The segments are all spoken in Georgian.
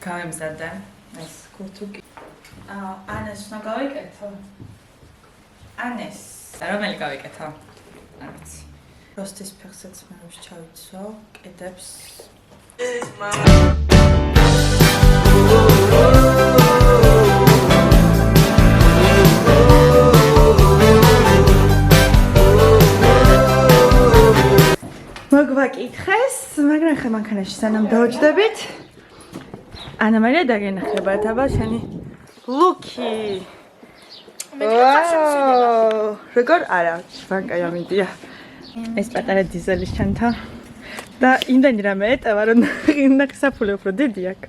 გამემზადე ეს კურთუკი. ანეს უნდა გავიკეთო. ანეს რომელი გავიკეთო? არ ვიცი. როსტის ფეხსაც მე შევიცო, კედებს. მოგვაკითხეს, მაგრამ ხე მანქანაში სანამ დავჯდებით. ანა მარია დაგენახებათ, აბა შენი ლუკი. როგორ არა, ვანკაი ამიდია. ეს პატარა დიზელის ჩანთა. და იმდენი რამე ეტევა, რომ ნახსაფული უფრო დიდი აქვს.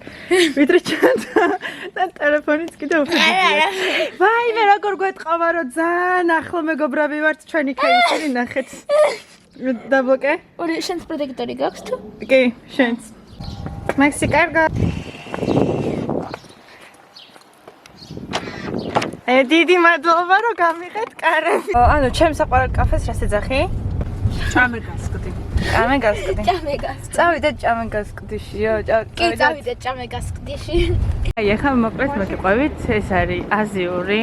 ვიდრე ჩანთა და ტელეფონიც კიდე უფრო დიდი აქვს. ვაიმე, როგორ გვეტყობა, რომ ძალიან ახლო მეგობრები ვართ ჩვენი კეისერი ნახეთ. დაბლოკე? ორი შენს პროტექტორი გაქვს თუ? კი, შენს. მაქსი კარგა. დიდი მადლობა რომ გამიღეთ კარები. ანუ ჩემს საყვარელ კაფეს რას ეძახი? ჭამეგასკდი. ჭამეგასკდი. ჭამეგასკდი. წავიდეთ ჭამეგასკდიშიო. კი, წავიდეთ ჭამეგასკდიში. აი, ახლა მოკლედ მოგიყვებით, ეს არის აზიური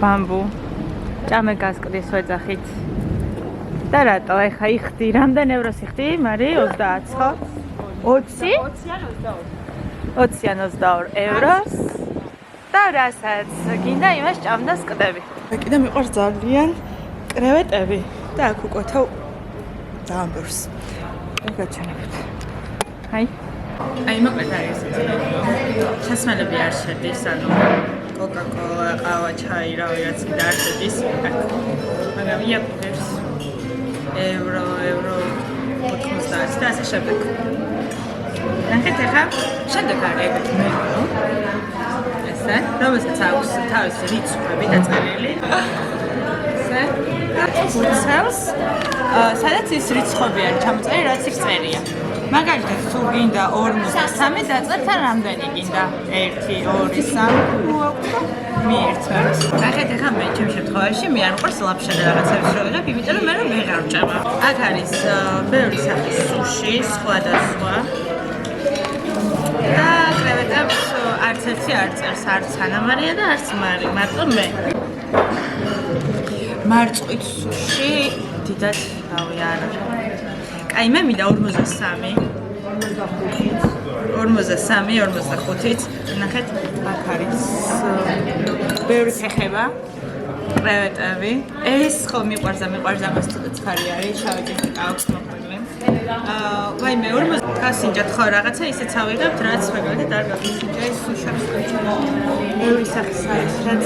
ბამბუ ჭამეგასკდის ვეძახით. და რატო? ახლა იხდი, რამდენ ევროს იხდი? მარი 30 ხო? 20? 20 ან 22 ევროს. და რასაც გინდა იმას ჭამდა სკდები. კიდე მიყვარს ძალიან კრევეტები და აქ უკვეთავ ძალიან ბევრს. გაგაჩვენებთ. აი მოკლედ არის ესეთი. სასმელები არ შედის, ანუ კოკა-კოლა, ყავა, ჩაი, რავი რაც კიდე არ შედის. მაგრამ იაპონებს ევრო 90 და ასე შემდეგ. ნახეთ ახლა შემდეგ არის ეგეთი მენიუ. ესე, რომელსაც აქვს თავისი რიცხვები დაწერილი. ესე, უცელს, სადაც ის რიცხვები არის ჩამოწერილი, რაც იქ წერია. მაგალითად, თუ გინდა 53, დაწერთ ან რამდენი გინდა? 1, 2, 3 მიერთმევთ. ნახეთ ახლა მე ჩემ შემთხვევაში მე არ მყავს ლაფშა და რაღაცებს რო ვიღებ, იმიტომ რომ მე ვეღარ ვჭამა. აქ არის ბევრი სახის სუში, სხვადასხვა. და კრევეტებს არც ერთი არ წერს, არც ანამარია და არც მარი, მარტო მე. მარწყვით სუში დიდად რავი არა. კაი მე მინდა 43. 45-ით. ნახეთ, აქ არის ბევრი ფეხება, კრევეტები. ეს ხო მიყვარს და მას ცოტა ცხარი არის, შავი ჯირი აქვს მოყვარული. ვაიმე 40 გასინჯათ ხო რაღაცა ისეც ავიღებთ, რაც მაგალითად არ გაგისინჯა ეს სუშებს გაჩვენა. ბევრი სახის არის, რაც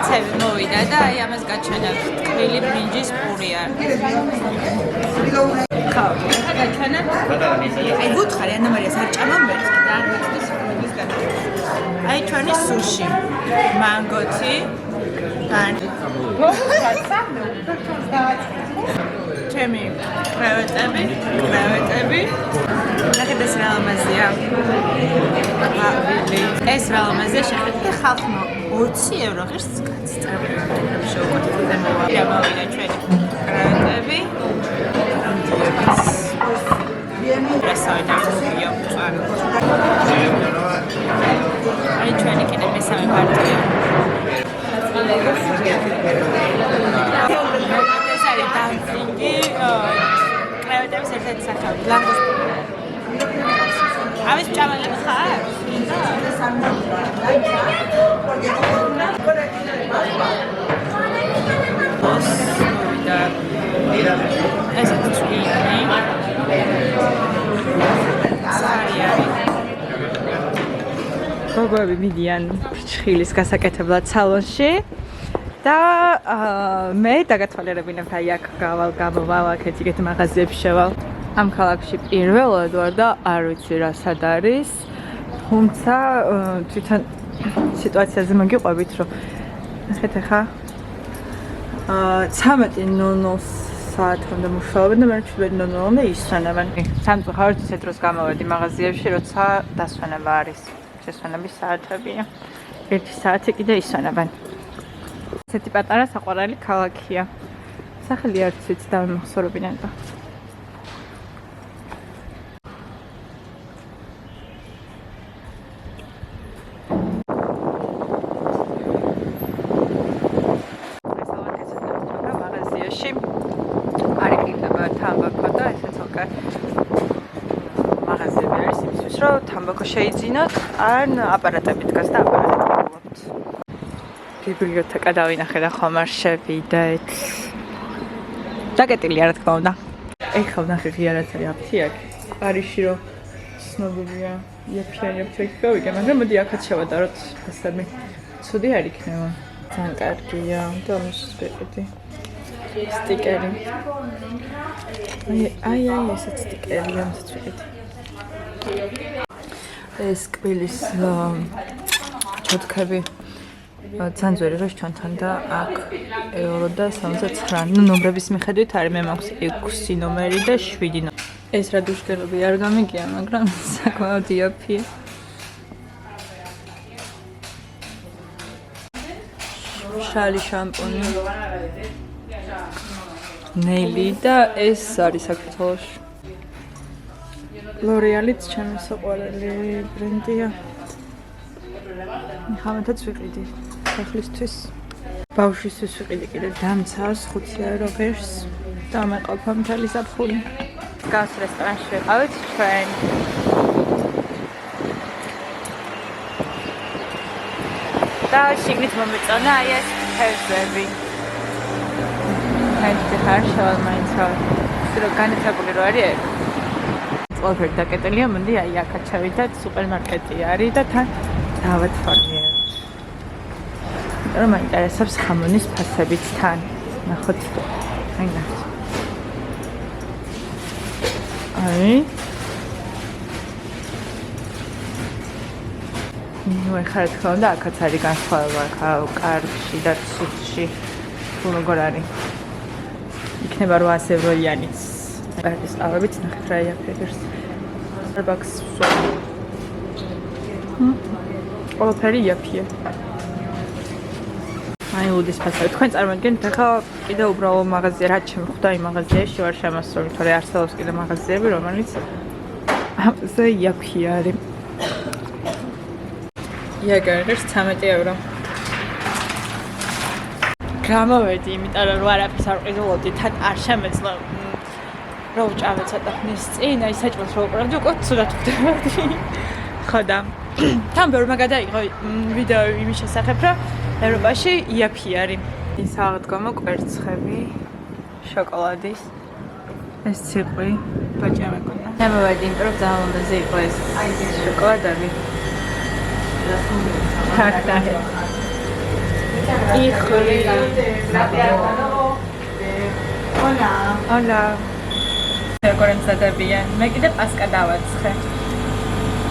ცევი მოვიდა და აი ამას გაჩვენებთ. ტკბილი ბრინჯის პური არის. ხო, გაჩვენა. აი ვუთხარი ანა მარიას არ ჭამა მერცხი და არ ვიცი სულების განაცხადი. აი ჩვენი სუში, მანგოთი, ჩემი კრევეტები. ნახეთ ეს რა ლამაზია. ეს რა ლამაზია შეხედე ხალხმა 20 евро ღირს გაცწრებული. შევუკეთე მოვიდა ჩვენი კრევეტები. რასაიდან მოვიდა წვარი. აი ჩვენი კიდე მესამე პარტია. ეს არის დანსინგი, კრევეტების ერთ-ერთი სახეობა, ლანგუსტინი. ამის ჭამალები ხარ? ეს წვიმი. გოგოები მიდიან ფრჩხილის გასაკეთებლად სალონში და მე დაგათვალიერებინებთ აი აქ გამოვალ აქეთ იგეთ მაღაზიებში შევალ. ამ ქალაქში პირველად ვარ და არ ვიცი რა სად არის. თუმცა თვითონ სიტუაციაზე მოგიყვებით რომ ნახეთ ახლა 13:00 საათამდე მუშაობენ და მე 7:00-მდე ისვენებენ. სამწუხაროდ ისე დროს გამოვედი მაღაზიებში, როცა დასვენება არის. შესვენების საათებია. 1 საათი კიდე ისვენებენ. ესეთი პატარა საყვარელი ქალაქია. სახელი არც ვიცი დამახსოვრებინან და თამბაქო შეიძინოთ, ან აპარატები დგას და აპარატებით. ბიბლიოთეკა დავინახე და ხომ არ შევიდეთ. დაკეტილია რა თქმა უნდა. ეხლა ვნახე ღია რაც არის აფთიაქი. ყარიში რომ ცნობილია იაფიანი აფთიაქი გავიგე, მაგრამ მოდი აქაც შევადაროთ ფასები. ცუდი არ იქნება. ძალიან კარგია და ამის ვიყიდი. სტიკერი. აი ესეც სტიკერია ამასაც ვიყიდი. ეს კბილის ჩოთქები ძალიან ძველი როის ჩვენთან და აქ € და 79. ნუ ნომრების მიხედვით არის მე მაქვს 6 ნომერი და 7 ნომერი. ეს რა დუშკერები არ გამიგია, მაგრამ საკმაოდ იაფია. შალი შამპუნი. ნეილი და ეს არის საქართველოში. L'Oreal-იც ჩემი საყვარელი ბრენდია. ხამათაც ვიყიდი სახლისთვის. ბავშვისთვის ვიყიდი კიდე დამცავს 5 € ღირს და მეყავ მთელი ზაფხული. გას რესტორანში ვიყავით ჩვენ. და შიგნით მომეწონა აი ეს თევზები. ჰენდი ხარშალ მაინც რო განეთებული რო არის. ყველაფერი დაკეტილია, მოდი აი აქაც ჩავიდეთ, სუპერმარკეტი არის და თან დავათვალიერებთ. რომ მაინტერესებს ხამონის ფასებიც თან. ნახოთ. აი ნახოთ. ნუ ეხლა რა თქმა უნდა აქაც არის განსხვავება კარგში და ცუდში. თუ როგორ არის. იქნება 800 €-იანიც. კარგის ყავებით ნახეთ რა იაფებს. Starbucks ყველაფერი იაფია. აი უდის ფასები. თქვენ წარმოგიდგენთ ახლა კიდე უბრალო მაღაზია რაც შემხვდა იმ მაღაზიაში ვარ შემოსული, თორე არსებობს კიდე მაღაზიები, რომელიც ამაზე იაფია არის. იაგარებს 13 €. გამოვედი, იმიტომ რომ არაფერს არ ყიდულობდი, თან არ შემეძლო. რო ვჭამე ცოტა ხნის წინ, აი საჭმელს რო ვუყურავდი, უკვე ცუდად ვხდებოდი. ხო და თან ბევრმა გადაიღო ვიდეო იმის შესახებ, რომ ევროპაში იაფი არის. ის აღდგომა კვერცხები, შოკოლადის, ეს ციყვი, ბაჭია მეკონა. გამოვედი, იმიტომ რომ ძალიან უნდაზე იყო ეს შოკოლადები. ხარდა. იხლი. Hola. როგორ ემზადებიან? მე კიდე პასკა დავაცხე.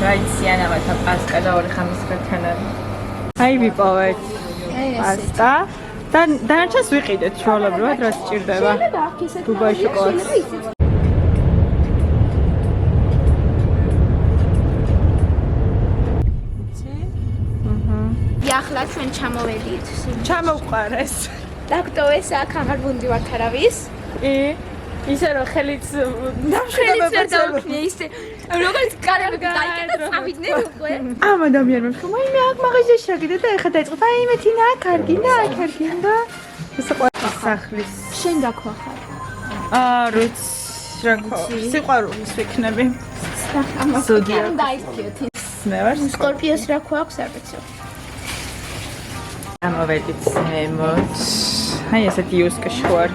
რა იციან ამათა პასკა და 2 ხამის გაჩანარი. აი ვიპოვეთ. პასტა და დანარჩენს ვიყიდეთ ჩვეულებრივად, რაც სჭირდება. დუბაი შოკოლადს. ახლა ჩვენ ჩამოვედით. ჩამოვყარეს. დაგტოვეს აქ აღარ ვუნდივართ არავის. ისე რომ ხელიც ხელიც დავქნე ისე როგორც კარგი დაიკეტა წავიდნენ უკვე ამ ადამიანებს ხომ აი მე აქ მაღაზიაში რაგიდე და ეხა დაიწყოთ აი მე თინა კარგინდა კარგინდა ეს ყველა სახლის შენ დაქვახარ როც რა ქვია სიყვარულის ვიქნები ამას დაიწყეთ მე ვარ სკორპიოს რა ქვაქვს არ ვიცი ამოვედით ზემოთ აი ესეთი იუსკაში ვარ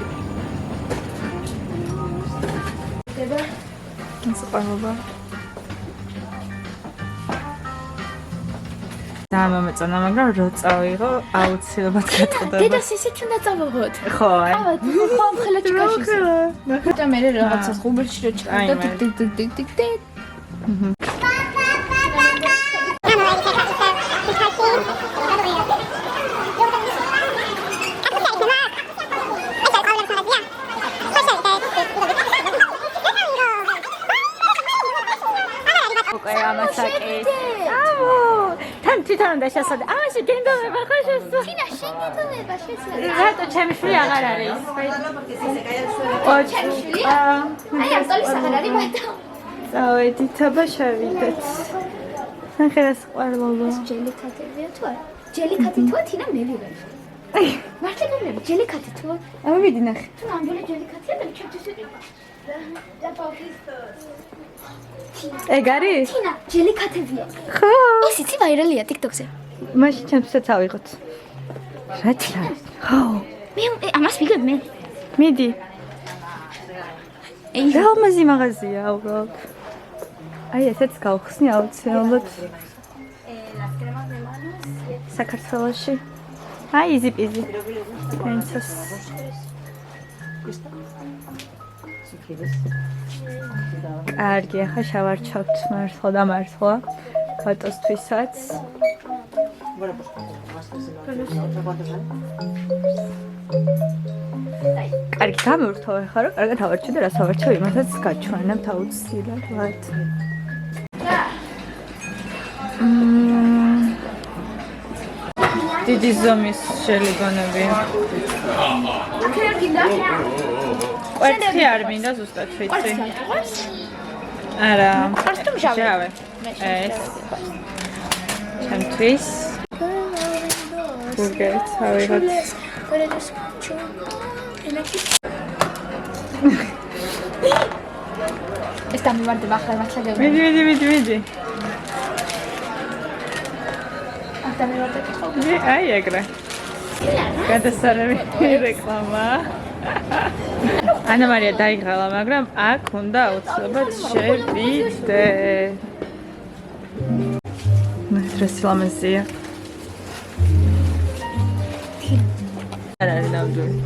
სპანობა და მომეწონა მაგრამ რო წავიღო აუცილებლად გეტყდება დედას ისეთ უნდა წავიღოთ ხო აი ხო ხელაჭკაში და მე რაღაცა ხუბერში რო ჩავდა ტიკ ტიკ ტიკ ტიკ ტიკ თან თვითონ უნდა შესაძლო. ამაში გენდომება ხო შესო? თინა შენ გენდომება შესაძლო. რატო ჩემი შვილი აღარ არის? ჩემი შვილი? აი ასოლის აღარ არის ბატო. წავედით აბა შევიდეთ. ნახე სყვარლობა. ჯელიკატებია თუ არა? ჯელიკატი თუ თინა მევიღე. მართლა გემრები ჯელიკატი თუ? ამოვიდი ნახე. თუ ნამდვილი ჯელიკატია და ჩემთვის იყიდა. ეგ არის? თინა, ჯელი კათებია. ხო. ეს იცი ვაირალია TikTok-ზე. მაშინ ჩემსაც ავიღოთ. რა თქმა უნდა. ხო. მე ამას ვიგებ მე. მიდი. ეი, რა მაზი მაღაზია უბრალოდ. აი ესეც გავხსნი აუცილებლად. las cremas de manos. საქართველოში. აი იზი პიზი. ენცოს. კარგი, ახლა შევარჩევთ მართლა და მართლა. ფოტოსთვისაც. კარგი, გამევრთო ახლა რა, კარგად ავარჩევ და რას ავარჩევ, იმასაც გაჩვენებთ აუცილებლად. დიდი ზომის შელიგონები. კვერცხი არ მინდა ზუსტად ვიცი. არა. კვერცხი მჟავე. მჟავე. ეს. ჩემთვის. ბურგერიც ავიღოთ. ეს დამივარდება ახლა მართლა გეუბნები. მიდი. ახლა დამივარდება ხო? აი ეგრე. გადასარევი რეკლამა. ანა მარია დაიღალა, მაგრამ აქ უნდა აუცილებლად შევიდე. მეტრეს ლამაზია. არ არის ნამდვილი.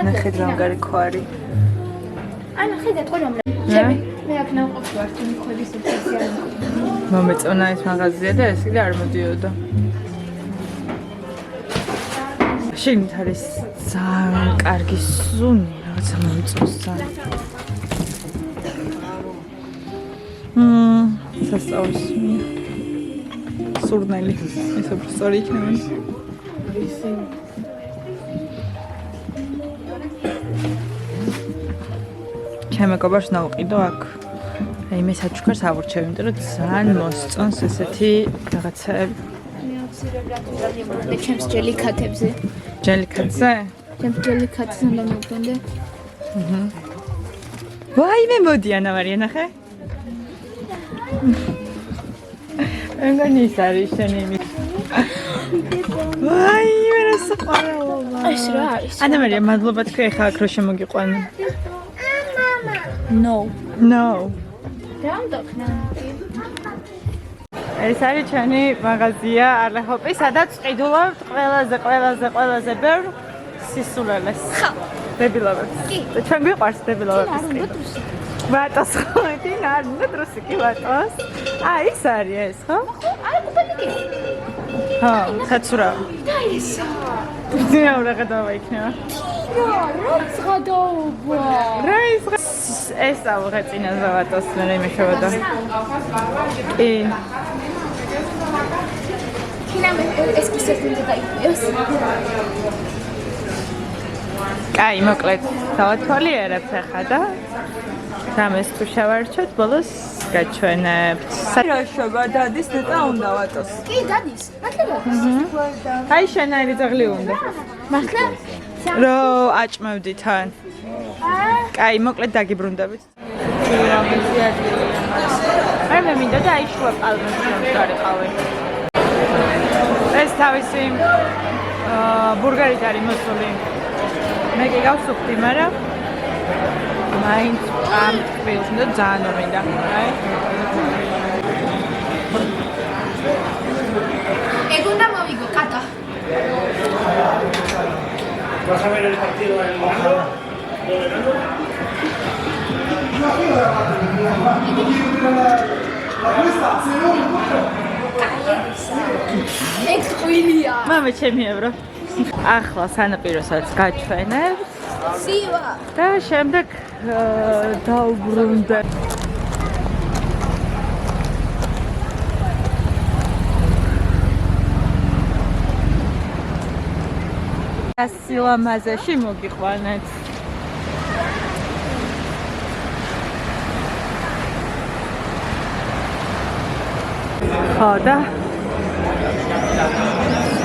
ნახეთ რამდენი ქვარი. ანა ხედავთ ყველამ. ჩემი მე აქ ნამყოფი ვარ თუნი ხვების სპეციალი. მომეწონა ეს მაღაზია და ეს კიდე არ მოდიოდა. შეგნით არის ძალიან კარგი სუნი, რაღაცა მომწონს ძალიან. სასწაულს სურნელი, ეს უბრალოდ იქნება. ჩემ მეგობარს ნავყიდო აქ. აი მე საჩუქარს ავურჩევ, იმიტომ რომ ძალიან მოსწონს ესეთი რაღაცები. მე აუცილებლად ვიღებ ჩემს ჯელი კათებზე. ჯელი კათზე? ჩემს ჯელი კათზე უნდა მოვდე. ვაი მე მოდი ანა მარია ნახე. ეგონი ის არის შენი მი. ვაი მე რა საყვარელობა. ეს რა არის? ანა მარია მადლობა თქვი ახლა აქ რო შემოგიყვანე. No. რა უნდა ვქნა? ეს არის ჩვენი მაღაზია არლეჰოპი, სადაც ყიდულობთ ყველაზე ბევრ სისულელეს. ხო. დებილობებს. კი. და ჩვენ გვიყვარს დებილობების არ უნდა ყიდვა. დრუსი. ვატოს ხო, ეტინ არ უნდა დრუსი კი ვატოს. ის არის ეს, ხო? ხო, არა კუპეტიკი. ხო, საცურა. და ეს. ძინა რა დავაიქნება. რა ზღადაობა. რა ეს ავიღე წინა ზავატოს მე მეხებოდა. კი. თინა ეს კისერს მინდა დაიფიოს. კაი, მოკლედ, დავათვალიერებ ახლა და სამეს თუ შევარჩოთ, ბოლოს გაჩვენებთ. საშობა დადის და უნდა ვატოს. კი, დადის. მართლა? აი შენაირი ძაღლი უნდა. მართლა? რო აჭმევდი თან. კაი, მოკლედ დაგიბრუნდებით. აი მე მინდა და აი შუა პალმებში დავიყავე. ეს თავისი ბურგერით არის მოსული. მე კი გავსუხდი, მაგრამ მაინც ამ თქვილს და ძალიან მინდა. აი. ეგ უნდა მოვიგო, კატა. Vas a ver el partido en Bogotá. ეგ ხვილია. მამე ჩემი ევრო. ახლა სანაპიროსაც გაჩვენებ სივა. და შემდეგ დავბრუნდე. სილამაზეში მოგიყვანეთ. ხო და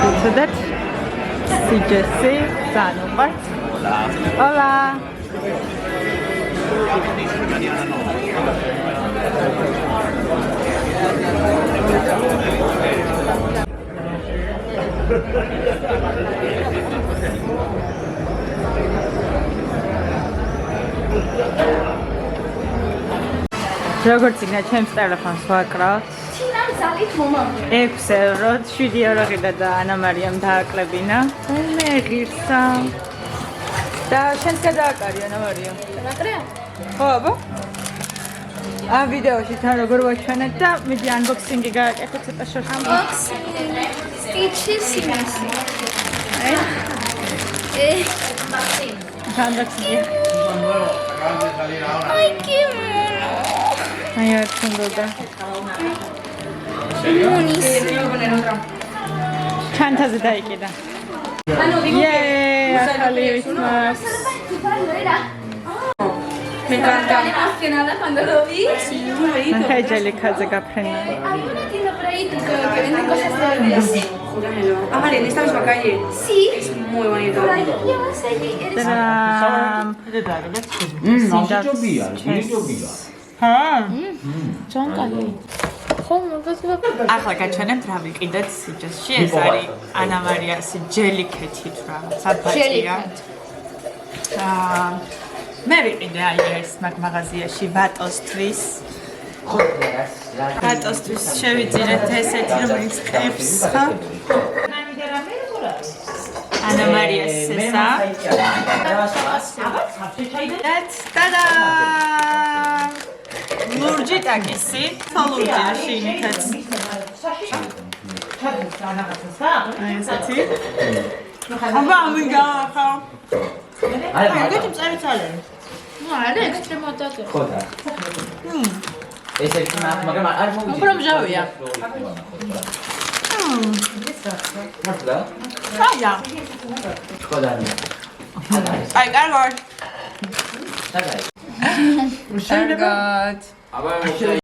ვუწოდეთ CJC ძალიან უყვართ. Hola. როგორც იქნა ჩემს ტელეფონს ვაკრავ. ჩინამ ზალით მომავალი. 6 ევრო, 7 ევრო ყიდა და ანა მარიამ დააკლებინა. მე ღირსა. და შენს გადააკარი ანა მარიამ. ნაკრეა? ხო, აბა. ამ ვიდეოში თან როგორ ვაჩვენეთ და მიდი unboxing-ი გააკეთე ცოტა შორს. Unboxing. Stitches იმისი. Unboxing-ი. Ay, qué mono. აი არ თუნდოდა. Buenísimo. ჩანთაზე დაიკიდა. იეე, ახალი ვისმას. Me encanta. Emocionada cuando lo vi. Sí, muy bonito. ხეჯელი ქაზე გაფრენა. Hay una tienda por ahí que vende cosas de bebés. Júramelo. Ah, vale, en esta misma calle. Sí. Es muy bonito. Por ahí llevas allí. Eres ტრამ. ნახიჯობია, გიჯობია. ჰა? ახლა გაჩვენებთ რა ვიყიდეთ სიჯესში. ეს არის ანა მარიას ჯელიკეთით რა. საბაჭია. მე ვიყიდე აი ეს მაღაზიაში ვატოსთვის. ვატოსთვის შევიძინეთ ესეთი რომელიც ყევს ხა. ანა მარიას ესა. ტადა! ლურჯი ტაკისი, ლურჯი შინიქაც. აი ესეთი. აბა ამიგა ხა. აი გეთიმ წარიცალე. No, era extremo toque. ხოდა. ეს ერთი მაგრამ არ მოვიდი. უფრო მჟავია. მართლა? აია. ხოდა. აი კარგად. საგაი. კარგად. აბა